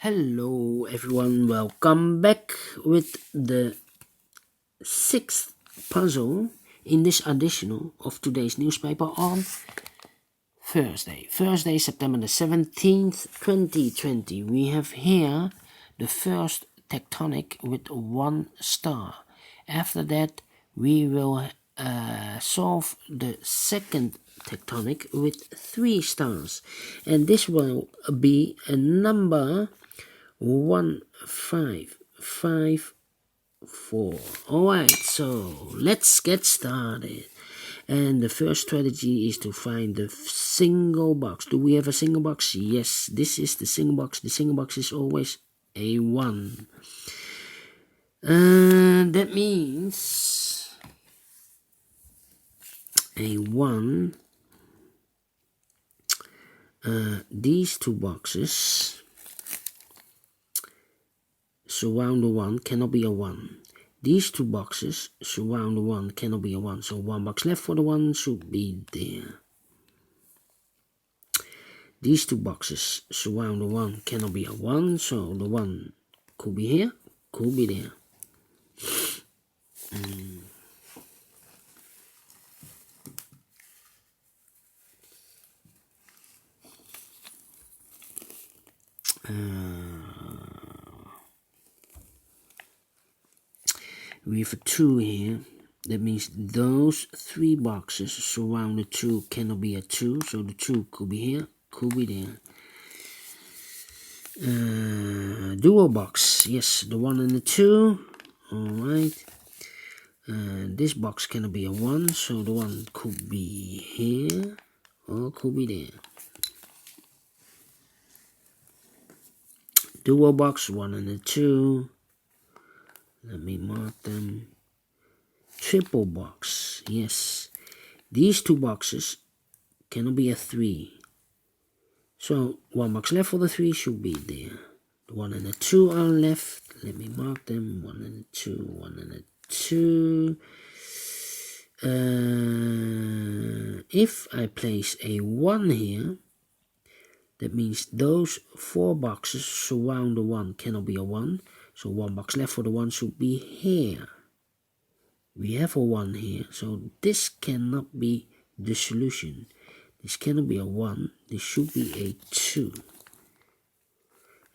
Hello everyone, welcome back with the sixth puzzle in this edition of today's newspaper on Thursday, September the 17th, 2020. We have here the first Tectonic with 1 star. After that we will solve the second Tectonic with 3 stars, and this will be a number 1554. Alright, so let's get started. And the first strategy is to find the single box. Do we have a single box? Yes, this is the single box. The single box is always a 1. That means a 1. These 2 boxes surround the 1 cannot be a 1. These 2 boxes surround the 1 cannot be a 1. So 1 box left for the 1 should be there. These 2 boxes surround the 1 cannot be a 1. So the 1 could be here, could be there. We have a 2 here. That means those 3 boxes surround the 2 cannot be a 2. So the 2 could be here, could be there. Dual box. Yes, the 1 and the 2. Alright. This box cannot be a 1. So the 1 could be here or could be there. Dual box, 1 and a 2. Let me mark them. Triple box. Yes. These 2 boxes cannot be a 3. So 1 box left for the 3 should be there. The 1 and the 2 are left. Let me mark them. 1 and a 2. 1 and a 2. If I place a 1 here, that means those 4 boxes surround the 1 cannot be a 1. So 1 box left for the 1 should be here. We have a 1 here. So this cannot be the solution. This cannot be a 1. This should be a 2.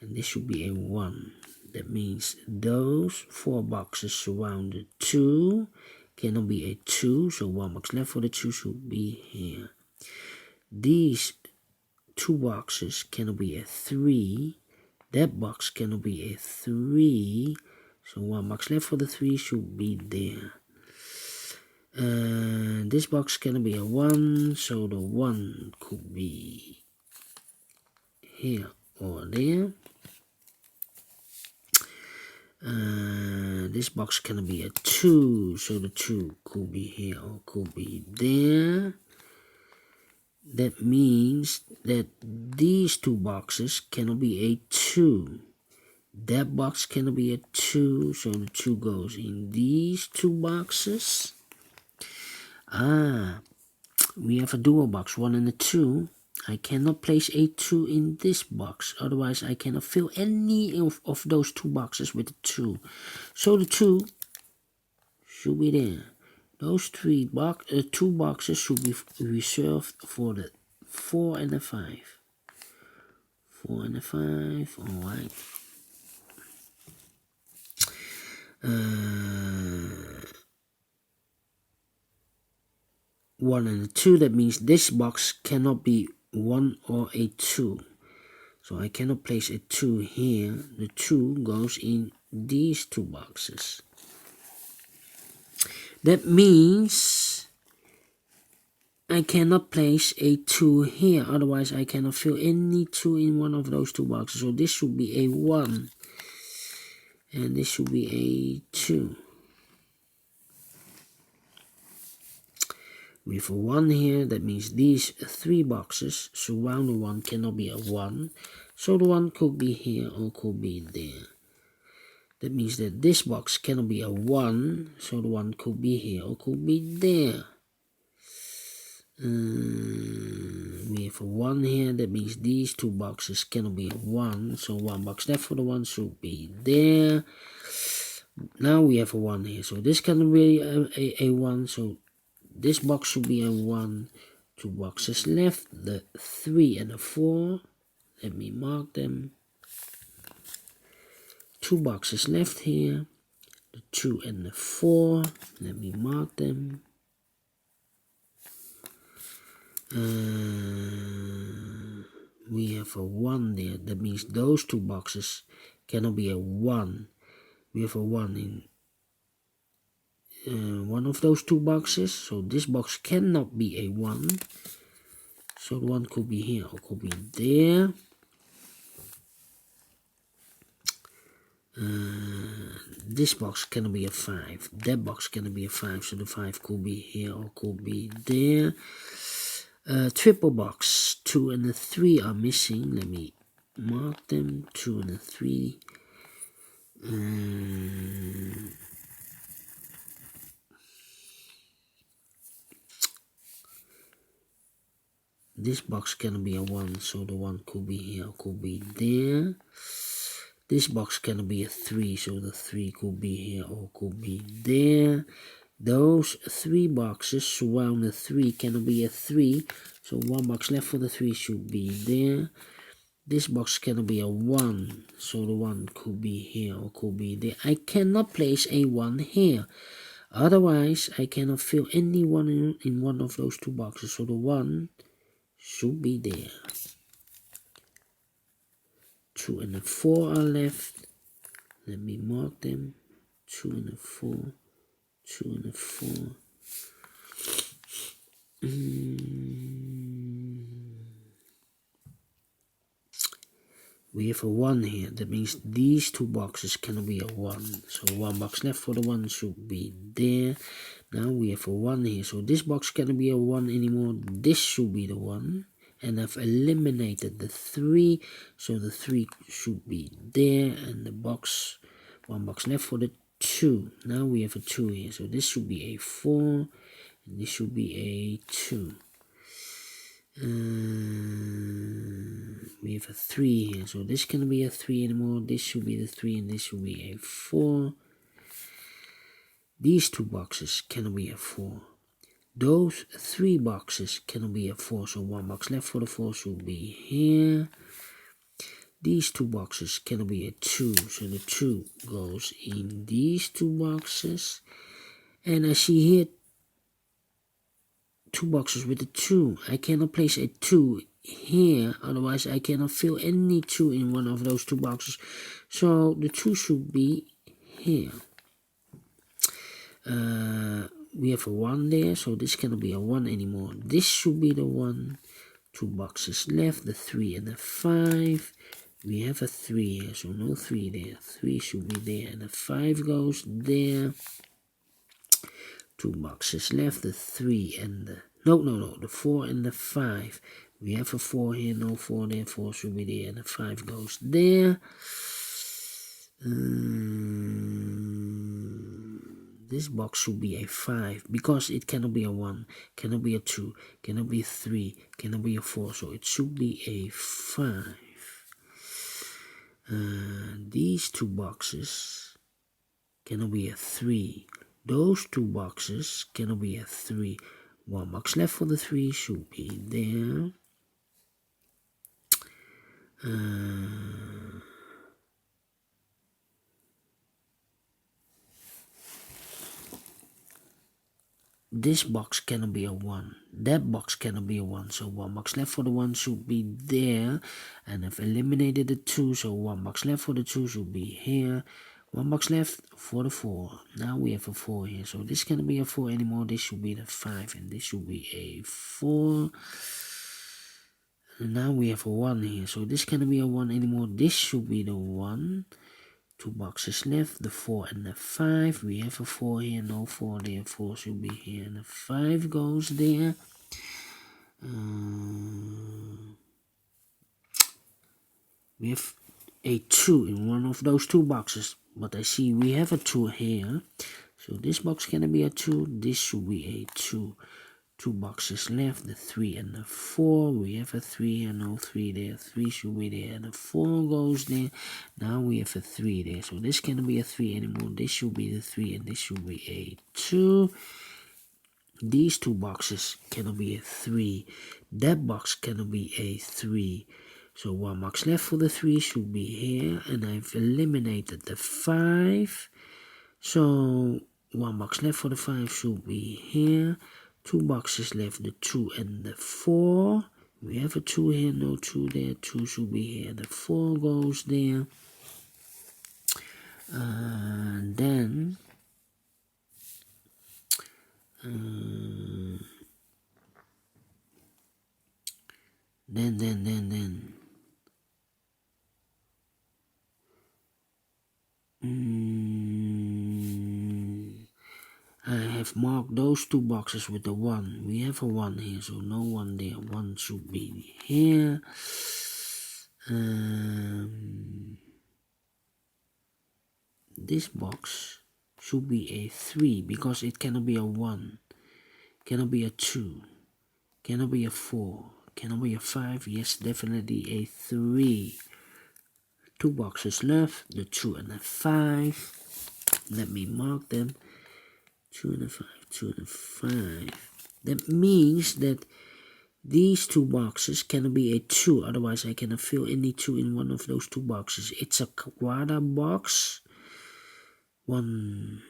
And this should be a 1. That means those 4 boxes surround the 2 cannot be a 2. So 1 box left for the 2 should be here. These 2 boxes cannot be a 3. That box cannot be a 3. So 1 box left for the 3 should be there. This box cannot be a 1. So the 1 could be here or there. This box cannot be a 2. So the 2 could be here or could be there. That means that these 2 boxes cannot be a 2. That box cannot be a 2, so the 2 goes in these 2 boxes. We have a dual box, 1 and a 2. I cannot place a 2 in this box, otherwise I cannot fill any of those 2 boxes with a 2. So the 2 should be there. Those 2 boxes should be reserved for the 4 and the 5. 4 and the 5, alright. 1 and a 2, that means this box cannot be 1 or a 2. So I cannot place a 2 here. The 2 goes in these 2 boxes. That means I cannot place a 2 here, otherwise I cannot fill any 2 in one of those 2 boxes. So this should be a 1, and this should be a 2. We have a 1 here, that means these 3 boxes surround the 1 cannot be a 1. So the 1 could be here or could be there. That means that this box cannot be a 1, so the 1 could be here or could be there. We have a 1 here, that means these two boxes cannot be a 1, so 1 box left for the 1 should be there. Now we have a 1 here, so this cannot be a 1, so this box should be a 1. 2 boxes left, the 3 and the 4, let me mark them. 2 boxes left here, the 2 and the 4, let me mark them. We have a 1 there, that means those 2 boxes cannot be a 1. We have a 1 in one of those 2 boxes, so this box cannot be a 1. So the 1 could be here or could be there. This box cannot be a 5. That box cannot be a 5, so the 5 could be here or could be there. Triple box, 2 and the 3 are missing. Let me mark them, 2 and the 3. This box cannot be a 1, so the 1 could be here or could be there. This box cannot be a 3, so the 3 could be here or could be there. Those 3 boxes surround the 3 cannot be a 3, so 1 box left for the 3 should be there. This box cannot be a 1, so the 1 could be here or could be there. I cannot place a 1 here, otherwise I cannot fill any 1 in one of those 2 boxes, so the 1 should be there. 2 and the 4 are left. Let me mark them. 2 and the 4. 2 and the 4. We have a 1 here. That means these 2 boxes cannot be a 1. So 1 box left for the 1 should be there. Now we have a 1 here. So this box cannot be a 1 anymore. This should be the 1. And I've eliminated the 3. So the 3 should be there. And the box, 1 box left for the 2. Now we have a 2 here. So this should be a 4. And this should be a 2. We have a 3 here, so this cannot be a 3 anymore. This should be the 3 and this should be a 4. These 2 boxes cannot be a 4. Those 3 boxes cannot be a 4, so 1 box left for the 4 should be here. These 2 boxes cannot be a 2, so the 2 goes in these 2 boxes. And I see here 2 boxes with a 2. I cannot place a 2 here, otherwise I cannot fill any 2 in one of those 2 boxes. So the 2 should be here. We have a 1 there, so this cannot be a 1 anymore. This should be the 1. 2 boxes left, the 3 and the 5. We have a 3 here, so no 3 there. 3 should be there, and the 5 goes there. 2 boxes left, the 3 and the... No, the 4 and the 5. We have a 4 here, no 4 there, 4 should be there, and the 5 goes there. This box should be a 5, because it cannot be a 1, cannot be a 2, cannot be a 3, cannot be a 4, so it should be a 5. These 2 boxes cannot be a 3. Those 2 boxes cannot be a 3. 1 box left for the 3 should be there. This box cannot be a 1. That box cannot be a 1. So 1 box left for the 1 should be there. And I've eliminated the 2. So 1 box left for the 2 should be here. 1 box left for the 4. Now we have a 4 here. So this cannot be a 4 anymore. This should be the 5. And this should be a 4. And now we have a 1 here. So this cannot be a 1 anymore. This should be the 1. 2 boxes left, the 4 and the 5. We have a 4 here, no 4 there. 4 should be here, and the 5 goes there. We have a 2 in one of those 2 boxes, but I see we have a 2 here. So this box cannot be a 2. This should be a 2. 2 boxes left, the 3 and the 4. We have a 3 and no 3 there. 3 should be there, and the 4 goes there. Now we have a 3 there, so this cannot be a 3 anymore. This should be the 3 and this should be a 2. These 2 boxes cannot be a 3. That box cannot be a 3. So 1 box left for the 3 should be here, and I've eliminated the 5. So 1 box left for the 5 should be here. 2 boxes left, the 2 and the 4. We have a 2 here, no 2 there. 2 should be here. The 4 goes there. Then I have marked those 2 boxes with the 1. We have a 1 here, so no 1 there. 1 should be here. This box should be a 3 because it cannot be a 1, cannot be a 2, cannot be a 4, cannot be a 5. Yes, definitely a 3. 2 boxes left, the 2 and the 5. Let me mark them. 2 and a 5, 2 and a 5. That means that these 2 boxes cannot be a 2, otherwise I cannot fill any 2 in one of those 2 boxes. It's a quadra box. 1,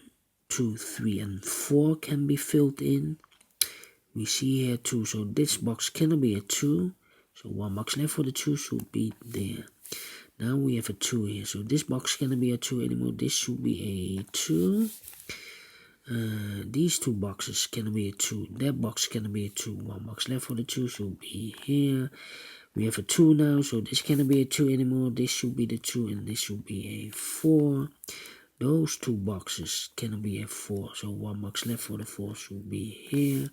2, 3, and 4 can be filled in. We see here 2, so this box cannot be a 2. So 1 box left for the 2 should be there. Now we have a 2 here, so this box cannot be a 2 anymore. This should be a 2. These 2 boxes cannot be a 2. That box cannot be a 2. 1 box left for the 2 should be here. We have a 2 now, so this cannot be a 2 anymore. This should be the 2, and this should be a 4. Those 2 boxes cannot be a 4, so 1 box left for the 4 should be here.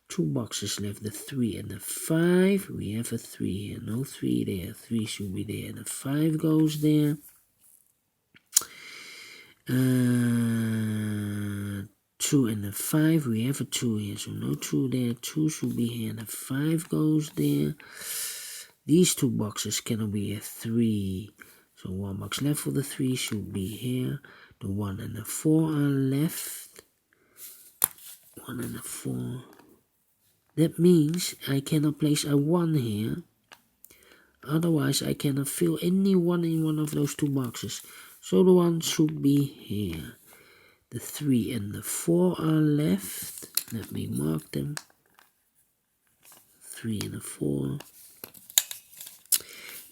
2 boxes left, the 3 and the 5. We have a 3 here, no 3 there. 3 should be there, and the 5 goes there. 2 and the 5, we have a 2 here, so no 2 there. 2 should be here, and the 5 goes there. These 2 boxes cannot be a 3, so 1 box left for the 3 should be here. The 1 and the 4 are left. 1 and the 4. That means I cannot place a 1 here. Otherwise, I cannot fill any 1 in one of those 2 boxes. So the 1 should be here. The 3 and the 4 are left. Let me mark them. 3 and a 4.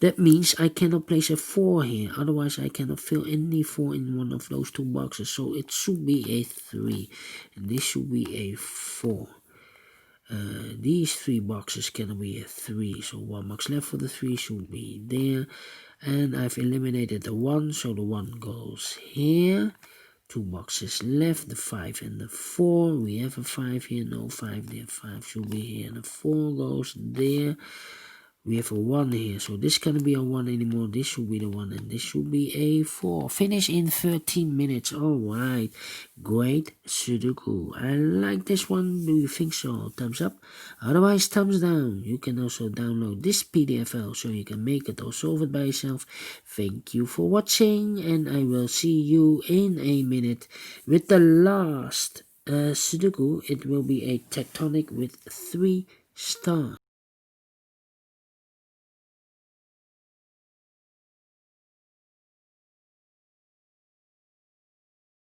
That means I cannot place a 4 here. Otherwise, I cannot fill any 4 in one of those 2 boxes. So it should be a 3. And this should be a 4. These 3 boxes cannot be a 3, so 1 box left for the 3 should be there. And I've eliminated the 1, so the 1 goes here. 2 boxes left, the 5 and the 4. We have a 5 here, no 5 there. 5 should be here, and the 4 goes there. We have a 1 here, so this cannot be a 1 anymore. This should be the 1, and this should be a 4. Finish in 13 minutes. Alright, great Sudoku. I like this one. Do you think so? Thumbs up. Otherwise, thumbs down. You can also download this PDF file so you can make it or solve it by yourself. Thank you for watching, and I will see you in a minute with the last Sudoku. It will be a Tectonic with 3 stars.